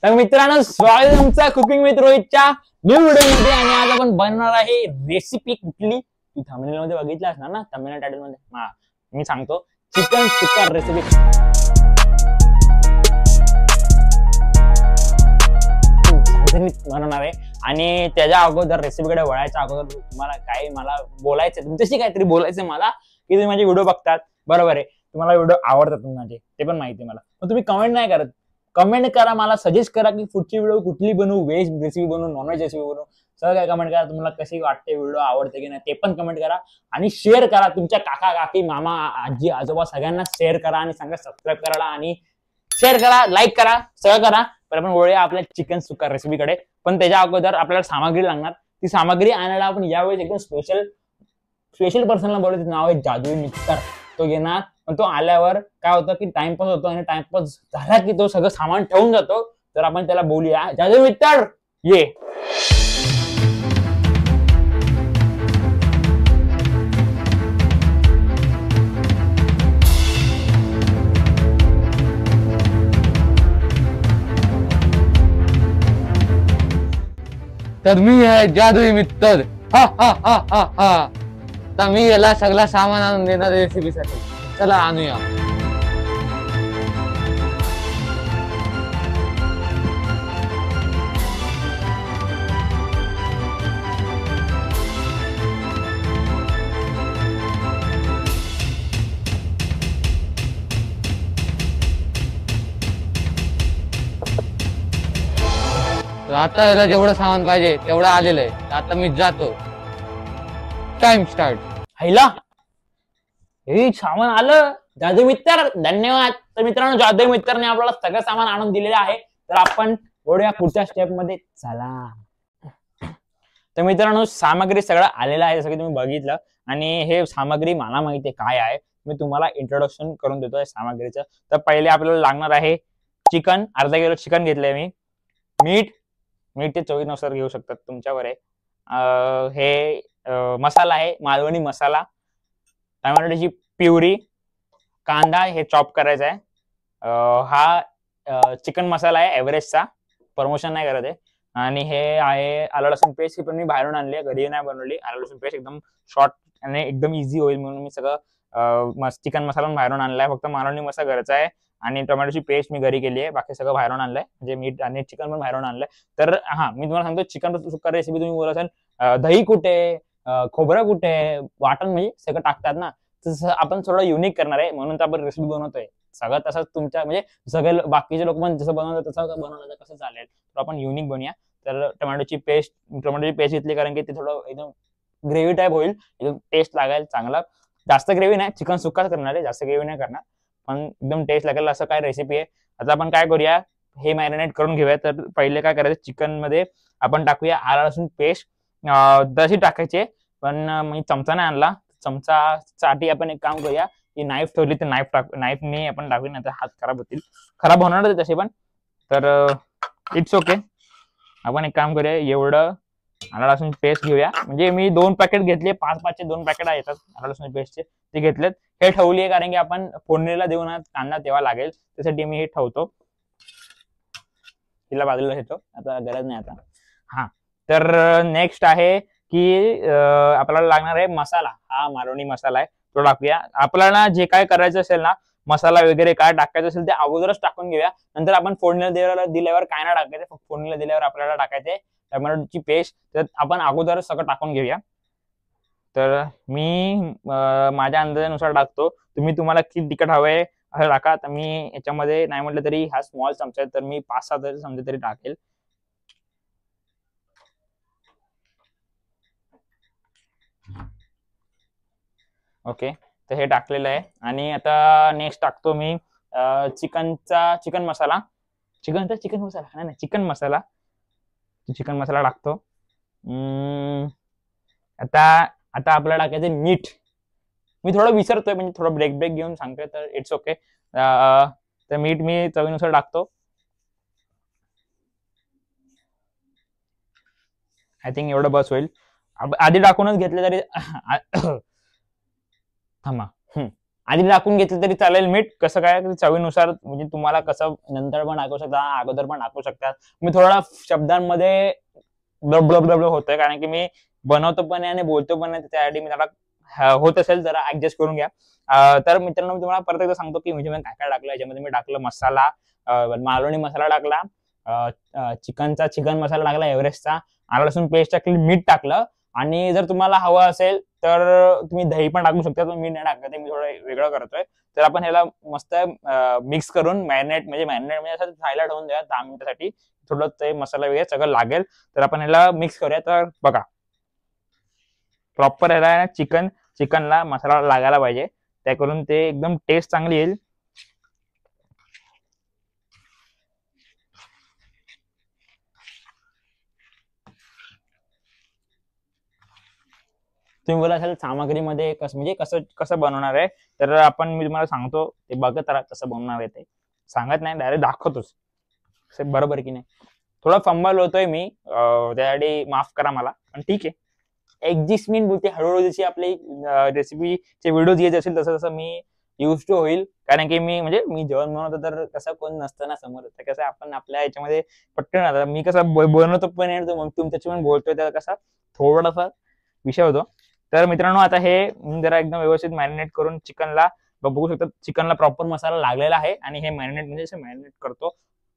तर मित्रांनो, स्वागत आहे तुमचं कुकिंग विथ रोहितच्या न्यू व्हिडिओ मध्ये. आणि आज आपण बनवणार आहे रेसिपी. कुठली तू थंबनेल मध्ये बघितला असणार ना, थंबनेल टायटल मध्ये. मी सांगतो, चिकन सुक्का रेसिपी बनवणार आहे. आणि त्याच्या अगोदर रेसिपीकडे वळायच्या अगोदर तुम्हाला काय मला बोलायचं, तुमच्याशी काहीतरी बोलायचं मला, की तुम्ही माझे व्हिडिओ बघतात, बरोबर आहे, तुम्हाला व्हिडिओ आवडतात माझे, ते पण माहिती आहे मला, पण तुम्ही कमेंट नाही करत. कमेंट करा, मला सजेस्ट करा की पुढची व्हिडिओ कुठली बनवू, व्हेज रेसिपी बनवू, नॉनव्हेज रेसिपी बनवू, सगळं काय कमेंट करा. तुम्हाला कशी वाटते, व्हिडिओ आवडते की नाही ते पण कमेंट करा. आणि शेअर करा, तुमच्या काका काकी मामा आजी आजोबा सगळ्यांना शेअर करा आणि सांगा सबस्क्राईब करायला आणि शेअर करा, लाईक करा, सगळं करा. तर आपण वळूया आपल्या चिकन सुक्का रेसिपीकडे. पण त्याच्या अगोदर आपल्याला सामग्री लागणार. ती सामग्री आणायला आपण यावेळेस एकदम स्पेशल पर्सनला बोलतो, नाव आहे जादुई मिक्सर. तो घेणार, पण तो आल्यावर काय होतं की टाइमपास होतो, आणि टाइमपास झाला की तो सगळं सामान ठेवून जातो. तर आपण त्याला बोलूया, जादुई मिक्सर ये. तर मी आहे जादुई मित्र. हा हा हा हा हा. तर मी याला सगळा सामान आणून देणार रेसिपीसाठी. चला आणूया. आता याला जेवढं सामान पाहिजे तेवढं आलेलं आहे. आता मी जातो. Time start. हैला हे सामान आलं. जादुई मित्र, धन्यवाद. तर मित्रांनो, जादुई मित्रने आपल्याला सगळं सामान आणून दिलेलं आहे. तर आपण वळूया पुढच्या स्टेप मध्ये, चला. तर मित्रांनो, सामग्री सगळं आलेलं आहे, जसं की तुम्ही बघितलं. आणि हे सामग्री मला माहिती आहे काय आहे. मी तुम्हाला इंट्रोडक्शन करून देतोय सामग्रीचं. तर पहिले आपल्याला लागणार आहे चिकन. अर्धा किलो चिकन घेतलंय मी. मीठ ते चवीनुसार घेऊ शकतात, तुमच्यावर आहे. हे मसाला आहे, मालवणी मसाला, टमाट्याची प्युरी, कांदा हे चॉप करायचा आहे. हा चिकन मसाला आहे एव्हरेस्टचा, प्रमोशन नाही करत आहे. आणि हे आहे आलं लसूण पेस्ट. ही पण मी बाहेरून आणली आहे, घरी नाही बनवली. आलं लसूण पेस्ट एकदम शॉर्ट आणि एकदम इझी होईल म्हणून मी सगळं चिकन मसाला बाहेरून आणलाय. फक्त मालवणी मसाला घरचा आहे आणि टोमॅटोची पेस्ट मी घरी केली आहे. बाकी सगळं बाहेरून आणलंय, म्हणजे मीठ आणि चिकन पण बाहेरून आणलंय. तर हा, मी तुम्हाला सांगतो, चिकन सुक्का रेसिपी तुम्ही बोलत असाल दही कुठे, खोबरं कुठे, वाटण म्हणजे सगळं टाकतात ना, तसं आपण थोडं युनिक करणार आहे, म्हणून तर आपण रेसिपी बनवतोय. सगळं तसंच तुमच्या म्हणजे सगळे बाकीचे लोक पण जसं बनवतात तसं बनवलं तर कसं चालेल. तर आपण युनिक बनूया. तर टोमॅटोची पेस्ट घेतली, कारण की ते थोडं एकदम ग्रेव्ही टाईप होईल, एकदम टेस्ट लागेल चांगला. जास्त ग्रेव्ही नाही, चिकन सुक्काच करणार आहे, जास्त ग्रेव्ही नाही करणार, पण एकदम टेस्ट लागेल असं काय रेसिपी आहे. आता आपण काय करूया, हे मॅरिनेट करून घेऊया. तर पहिले काय करायचं, चिकन मध्ये आपण टाकूया आलं लसूण पेस्ट. तशी टाकायची, पण मी चमचा नाही आणला. चमचा साठी आपण एक काम करूया, की नाईफ ठेवली तर नाईफने आपण टाकूया, नाही तर हात खराब होतील. खराब होणार तसे पण. तर इट्स ओके. आपण एक काम करूया, एवढं आलं लसूण पेस्ट घेऊया. म्हणजे मी 2 पॅकेट घेतले, 5-5चे 2 पॅकेट येतात आलं लसूण पेस्टचे, ते घेतलेत. हे ठेवली आहे कारण की आपण फोडणीला देऊन कांदा तेव्हा लागेल, त्यासाठी मी हे ठेवतो. तिला बाजूला ठेवतो, आता गरज नाही आता. हा, तर नेक्स्ट आहे की आपल्याला लागणार आहे मसाला. हा मालवणी मसाला आहे, तो टाकूया. आपल्याला जे काय करायचं असेल ना, मसाला वगैरे काय टाकायचं असेल ते अगोदरच टाकून घेऊया. नंतर आपण फोडणीला दिल्यावर काय नाही टाकायचं, फोडणीला दिल्यावर आपल्याला टाकायचे टोमॅटोची पेस्ट. तर आपण अगोदरच सगळं टाकून घेऊया. तर मी माझ्या अंदाजानुसार टाकतो. तुम्हाला किती तिखट हवंय असं टाका. तर मी याच्यामध्ये नाही म्हटलं तरी हा स्मॉल चमचा आहे, तर मी 5-6 चमचे तरी टाकेल. ओके, तर हे टाकलेलं आहे. आणि आता नेक्स्ट टाकतो मी चिकन मसाला. चिकन मसाला नाही, चिकन मसाला. चिकन मसाला टाकतो. आता आपल्याला टाकायचं मीठ. मी थोडं विसरतोय, म्हणजे थोडं ब्रेक घेऊन सांगतोय, तर इट्स ओके. तर मीठ मी चवीनुसार टाकतो. आय थिंक एवढं बस होईल. आधी टाकूनच घेतले तरी थांबा. आधी टाकून घेतलं तरी चालेल मीठ, कसं काय चवीनुसार, म्हणजे तुम्हाला कसं नंतर पण टाकू शकता, अगोदर पण टाकू शकता. मी थोडा शब्दांमध्ये ब्लब होतोय कारण की मी बनवतो पण आहे आणि बोलतो पण आहे, त्यासाठी मी त्याला होत असेल जरा ऍडजस्ट करून घ्या. तर मित्रांनो मी तुम्हाला परत एकदा सांगतो की म्हणजे मी काय काय टाकलं. याच्यामध्ये मी टाकलं मसाला, मालवणी मसाला टाकला, चिकन मसाला टाकला एव्हरेस्टचा, आलं लसूण पेस्ट टाकली, मीठ टाकलं. आणि जर तुम्हाला हवं असेल तर तुम्ही दही पण टाकू शकता, पण मी नाही टाकत, मी थोडं वेगळं करतोय. तर आपण ह्याला मस्त मिक्स करून मॅरिनेट म्हणजे असं खायला ठेवून द्या 10 मिनिटासाठी. थोडं ते मसाला वगैरे सगळं लागेल, तर आपण ह्याला मिक्स करूया. तर बघा प्रॉपर ह्याला चिकनला मसाला लागायला पाहिजे, त्या करून ते एकदम टेस्ट चांगली येईल. तुम्ही बोला असेल सामग्रीमध्ये म्हणजे कसं बनवणार आहे, तर मी तुम्हाला सांगतो, ते बघत राहा कसं बनवणार आहे. ते सांगत नाही, डायरेक्ट दाखवतोच. बरोबर की नाही. थोडा फंबल होतोय मी, त्यासाठी माफ करा मला, पण ठीक आहे. ऍडजस्टमेंट बोलते, हळूहळू जशी आपली रेसिपीचे व्हिडिओज येत असेल तसं तसं मी युज टू होईल. कारण की मी जेवण बनवतो तर कसं कोण नसतं ना समोर, तर कसं आपण आपल्या याच्यामध्ये पटकन, आता मी कसं बनवतो पण मग तुमच्याशी पण बोलतोय, तर कसा थोडासा विषय होतो. तर मित्रांनो आता हे जरा एकदम व्यवस्थित मॅरिनेट करून चिकनला बघू शकता, चिकनला प्रॉपर मसाला लागलेला आहे. आणि हे मॅरिनेट म्हणजे मॅरिनेट करतो,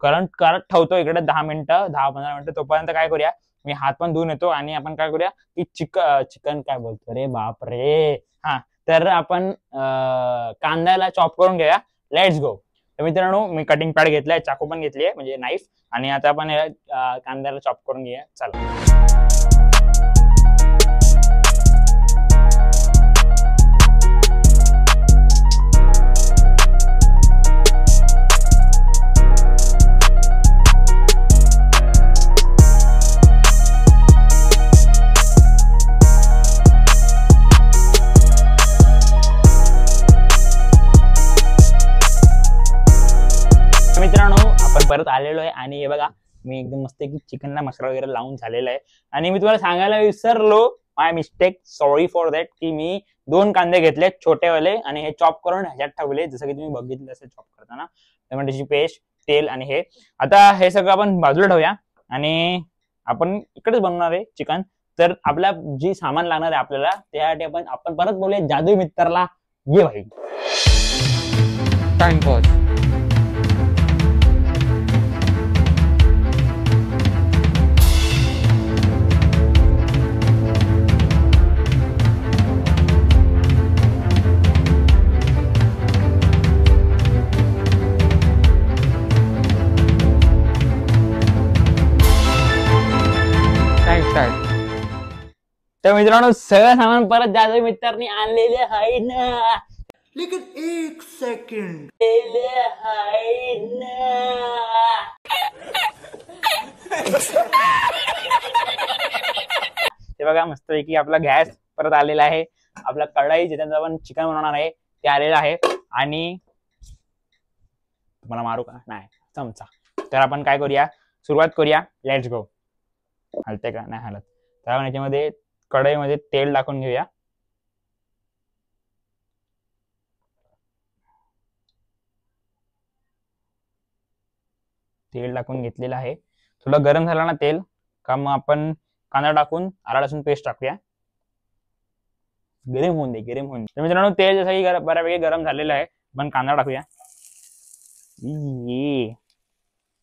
करत ठेवतो इकडे 10-15 मिनिटं. तोपर्यंत काय करूया, मी हात पण धुवून येतो आणि आपण काय करूया की चिकन काय बोलतो रे बाप रे, हा, तर आपण कांद्याला चॉप करून घेऊया. Let's go. तर मित्रांनो मी कटिंग पॅड घेतलाय, चाकू पण घेतली आहे म्हणजे नाईफ, आणि आता आपण कांद्याला चॉप करून घेऊया. चला. मित्रांनो आपण परत आलेलो आहे आणि हे बघा मी एकदम मस्त की चिकनला मसाला वगैरे लावून झालेला आहे. आणि मी तुम्हाला सांगायला विसरलो, माय मिस्टेक, सॉरी फॉर दॅट, की मी 2 कांदे घेतले छोटेवाले आणि हे चॉप करून ह्याच्यात ठेवले, जसं की तुम्ही बघितलं असेल चॉप करताना. टोमॅटोची पेस्ट, तेल आणि हे. आता हे सगळं आपण बाजूला ठेवूया आणि आपण इकडेच बनवणार आहे चिकन. तर आपल्या जी सामान लागणार आहे आपल्याला, त्यासाठी आपण परत बोलूया जादू मित्राला. ये भाई टाइम पॉज. तर मित्रांनो सगळं सामान परत जादू मित्रांनी आणलेले आहे ना. लेकिन 1 सेकंड ते बघा मस्तपैकी आपला गॅस परत आलेला आहे, आपला कढई ज्याच्यात आपण चिकन बनवणार आहे ते आलेलं आहे. आणि तुम्हाला मारू का नाही चमचा. तर आपण काय करूया, सुरुवात करूया. Let's go. हलते का नाही हलत. तर आपण याच्यामध्ये कढईमध्ये तेल टाकून घेऊया. तेल टाकून घेतलेलं आहे. थोडं गरम झालं ना तेल का मग आपण कांदा टाकून आलं लसूण पेस्ट टाकूया. गरम होऊन दे. तर मित्रांनो तेल जसं की बऱ्यापैकी गरम झालेलं आहे, आपण कांदा टाकूया.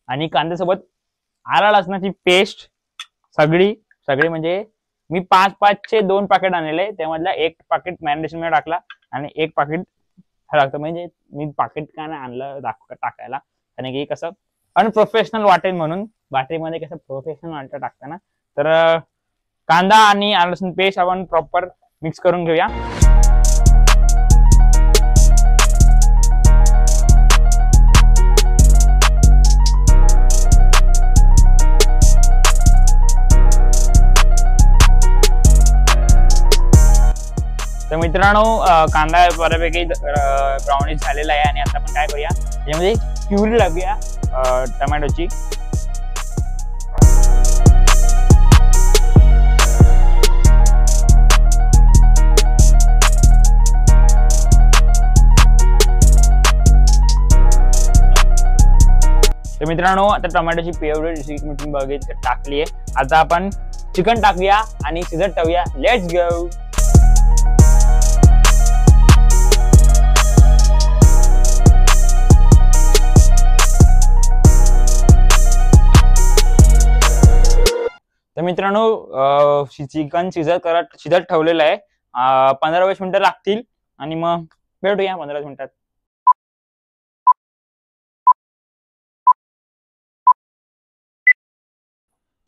आणि कांद्यासोबत आलं लसणाची पेस्ट सगळी म्हणजे मी 5-5चे 2 पाकिट आणले, त्यामधला 1 पाकिट मॅरिनेशन मध्ये टाकला आणि 1 पाकिट लागतं. म्हणजे मी पाकिट का नाही आणलं टाकायला, कारण की कसं अनप्रोफेशनल वाटेल म्हणून. वाटेमध्ये कसं प्रोफेशनल वाटतं टाकताना. तर कांदा आणि आलं लसूण पेस्ट आपण प्रॉपर मिक्स करून घेऊया. तर मित्रांनो कांदा बऱ्यापैकी ब्राउनिश झालेला आहे आणि आता आपण काय करूया, यामध्ये प्युरी टाकूया टोमॅटोची. मित्रांनो आता टोमॅटोची फेवरेट रेसिपी मी तुम्ही बघितली टाकली आहे. आता आपण चिकन टाकूया आणि शिजत ठेवूया. Let's go. तर मित्रांनो चिकन शिजत ठेवलेलं आहे. 15-20 मिनिटं लागतील आणि मग भेटूया 15 मिनिटात.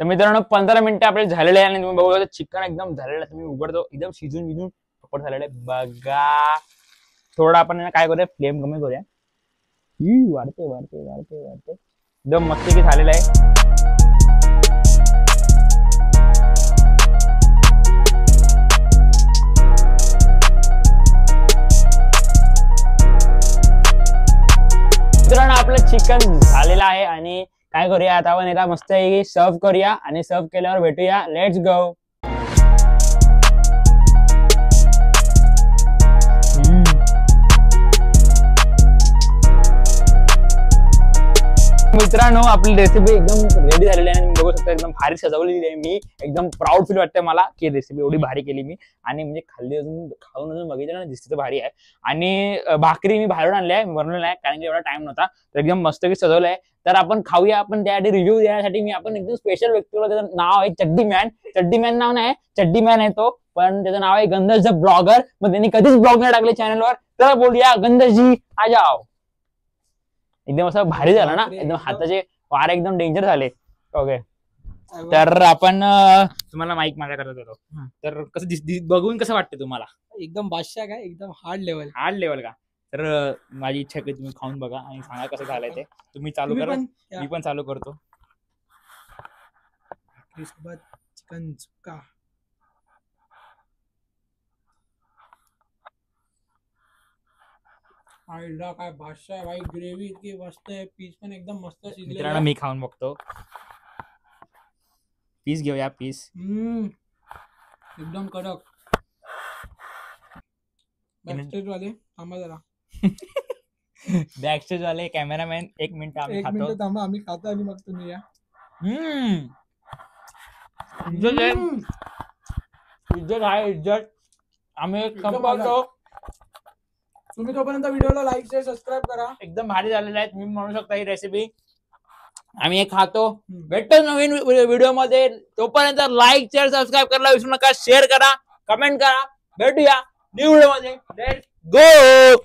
तर मित्रांनो 15 मिनिटं आपले झालेले आहे आणि तुम्ही बघू चिकन एकदम झालेलं आहे. तुम्ही उघडतो एकदम शिजून प्रॉपर झालेलं आहे बघा. थोडं आपण काय करूया फ्लेम कमी करूया. वाढते एकदम मस्त की झालेलं आहे. मित्रांनो आपलं चिकन झालेलं आहे आणि काय करूया आता आपण एका मस्त सर्व करूया आणि सर्व केल्यावर भेटूया. Let's go. मित्रांनो आपली रेसिपी एकदम रेडी झालेली आहे आणि बघू शकता एकदम भारी सजवलेली आहे. मी एकदम प्राऊड फील वाटतंय मला की रेसिपी एवढी भारी केली मी. आणि म्हणजे खाऊन अजून बघितलं ना दिसते तर भारी आहे. आणि भाकरी मी बाहेरून आणली आहे, बनवलेला आहे कारण की एवढा टाइम नव्हता. तर एकदम मस्त की सजवलं आहे. तर आपण खाऊया. आपण त्यासाठी रिव्ह्यू देण्यासाठी मी आपण एकदम स्पेशल व्यक्तीला त्याचं नाव आहे चड्डीमॅन नाव नाही, चड्डीमॅन आहे तो, पण त्याचं नाव आहे गंधर्स द ब्लॉगर. मग त्यांनी कधीच ब्लॉग नाही टाकले चॅनलवर. तर बोलूया गंधर्सजी आ जाओ. एकदम असं भारी झालं ना, एकदम हाताचे वार एकदम डेंजर झाले. ओके तर आपण तुम्हाला माईक माझ्याकडे देतो. तर कसं बघून कसं वाटतं तुम्हाला? एकदम बादशाह काय एकदम हार्ड लेवल का? तर माझी इच्छा आहे की तुम्ही खाऊन बघा आणि सांगा कसं झालंय ते. तुम्ही चालू करा, मी पण चालू करतो. चिकन सुक्का काय भाषा आहे भाई. ग्रेव्ही इतकी मस्त आहे, पीस पण एकदम मस्त शिजले. मित्रांनो मी खाऊन बघतो. पीस घेऊया पीस. एकदम कडक. बॅकस्टेज वाले थांबा जरा. बॅकस्टेज वाले कॅमेरामॅन एक मिनिट आम्ही खातो. थांबा आम्ही खातो आणि मग तुम्ही या. इज्जत आम्ही संपवतो. तुम्ही तोपर्यंत व्हिडिओला लाईक शेअर सबस्क्राईब करा. एकदम भारी झालेलं आहे. तुम्ही म्हणू शकता ही रेसिपी आम्ही एक खातो. भेटतो नवीन व्हिडिओ मध्ये. तोपर्यंत लाईक शेअर सबस्क्राईब करायला विसरू नका. शेअर करा, कमेंट करा. भेटूया न्यू व्हिडिओ मध्ये. Let's go.